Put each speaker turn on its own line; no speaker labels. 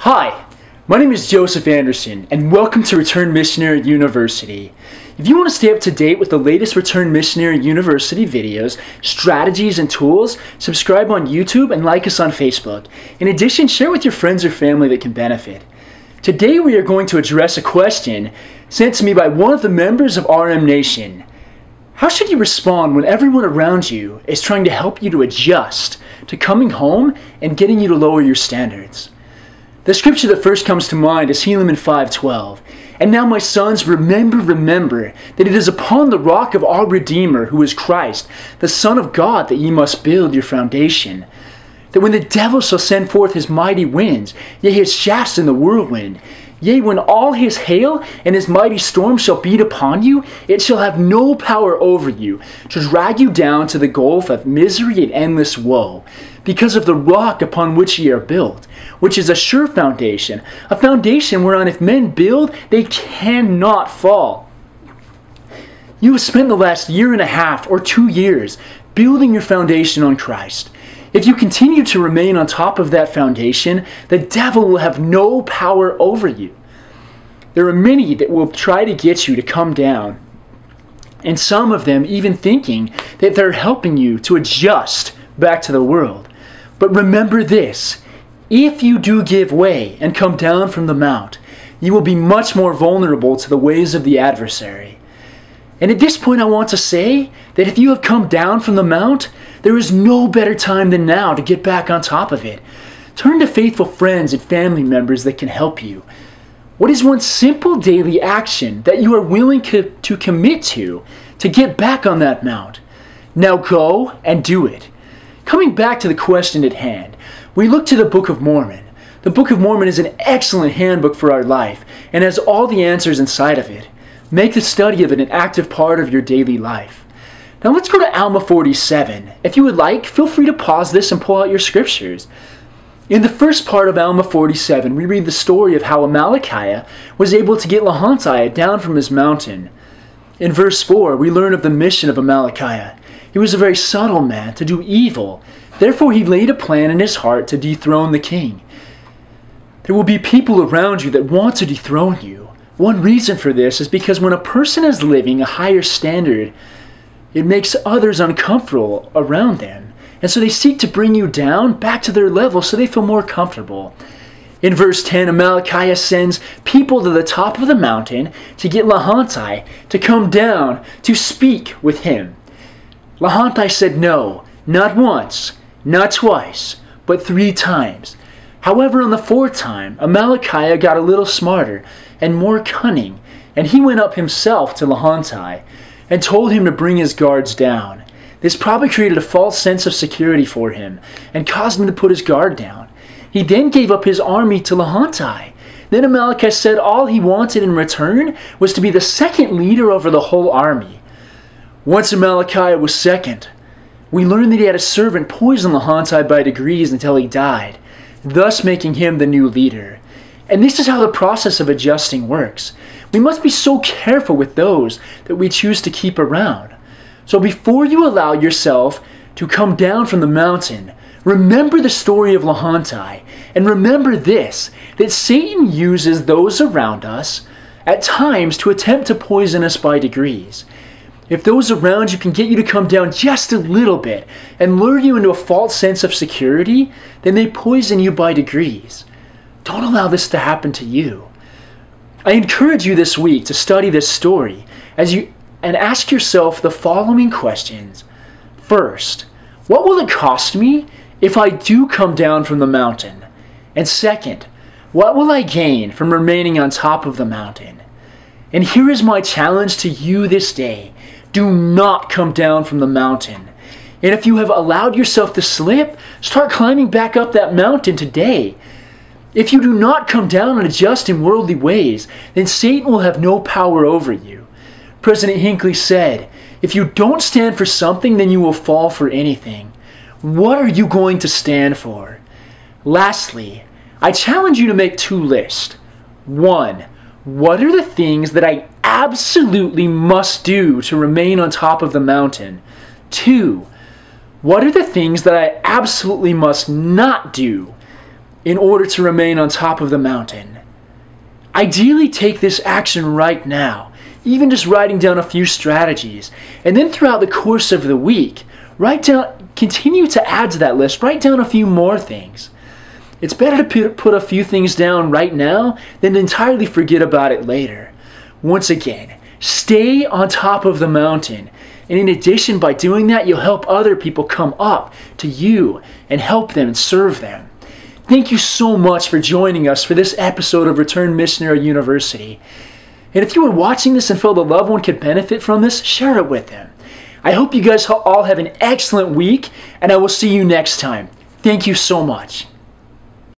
Hi, my name is Joseph Anderson, and welcome to Returned Missionary University. If you want to stay up to date with the latest Returned Missionary University videos, strategies, and tools, subscribe on YouTube and like us on Facebook. In addition, share with your friends or family that can benefit. Today we are going to address a question sent to me by one of the members of RM Nation. How should you respond when everyone around you is trying to help you to adjust to coming home and getting you to lower your standards? The scripture that first comes to mind is Helaman 5:12. And now, my sons, remember that it is upon the rock of our Redeemer, who is Christ, the Son of God, that ye must build your foundation. That when the devil shall send forth his mighty winds, yea, his shafts in the whirlwind, yea, when all his hail and his mighty storm shall beat upon you, it shall have no power over you, to drag you down to the gulf of misery and endless woe, because of the rock upon which ye are built, which is a sure foundation, a foundation whereon if men build, they cannot fall. You have spent the last year and a half or 2 years building your foundation on Christ. If you continue to remain on top of that foundation, the devil will have no power over you. There are many that will try to get you to come down, and some of them even thinking that they're helping you to adjust back to the world. But remember this, if you do give way and come down from the mount, you will be much more vulnerable to the ways of the adversary. And at this point I want to say that if you have come down from the mount, there is no better time than now to get back on top of it. Turn to faithful friends and family members that can help you. What is one simple daily action that you are willing to commit to get back on that mount? Now go and do it. Coming back to the question at hand, we look to the Book of Mormon. The Book of Mormon is an excellent handbook for our life and has all the answers inside of it. Make the study of it an active part of your daily life. Now let's go to Alma 47. If you would like, feel free to pause this and pull out your scriptures. In the first part of Alma 47, we read the story of how Amalickiah was able to get Lahontai down from his mountain. In verse 4, we learn of the mission of Amalickiah. He was a very subtle man to do evil. Therefore, he laid a plan in his heart to dethrone the king. There will be people around you that want to dethrone you. One reason for this is because when a person is living a higher standard, it makes others uncomfortable around them. And so they seek to bring you down back to their level so they feel more comfortable. In verse 10, Amalickiah sends people to the top of the mountain to get Lahontai to come down to speak with him. Lahontai said no, not once, not twice, but 3 times. However, on the 4th time, Amalickiah got a little smarter and more cunning, and he went up himself to Lahontai and told him to bring his guards down. This probably created a false sense of security for him and caused him to put his guard down. He then gave up his army to Lahontai. Then Amalickiah said all he wanted in return was to be the second leader over the whole army. Once Amalickiah was second, we learned that he had a servant poison Lahontai by degrees until he died, thus making him the new leader. And this is how the process of adjusting works. We must be so careful with those that we choose to keep around. So before you allow yourself to come down from the mountain, remember the story of Lahontai, and remember this, that Satan uses those around us at times to attempt to poison us by degrees. If those around you can get you to come down just a little bit and lure you into a false sense of security, then they poison you by degrees. Don't allow this to happen to you. I encourage you this week to study this story and ask yourself the following questions. First, what will it cost me if I do come down from the mountain? And second, what will I gain from remaining on top of the mountain? And here is my challenge to you this day. Do not come down from the mountain. And if you have allowed yourself to slip, start climbing back up that mountain today. If you do not come down and adjust in worldly ways, then Satan will have no power over you. President Hinckley said, if you don't stand for something, then you will fall for anything. What are you going to stand for? Lastly, I challenge you to make 2 lists. 1. What are the things that I absolutely must do to remain on top of the mountain? 2. What are the things that I absolutely must not do? in order to remain on top of the mountain. Ideally, take this action right now, even just writing down a few strategies. And then throughout the course of the week, continue to add to that list, write down a few more things. It's better to put a few things down right now than to entirely forget about it later. Once again, stay on top of the mountain. And in addition, by doing that, you'll help other people come up to you and help them and serve them. Thank you so much for joining us for this episode of Returned Missionary University. And if you were watching this and felt a loved one could benefit from this, share it with them. I hope you guys all have an excellent week, and I will see you next time. Thank you so much.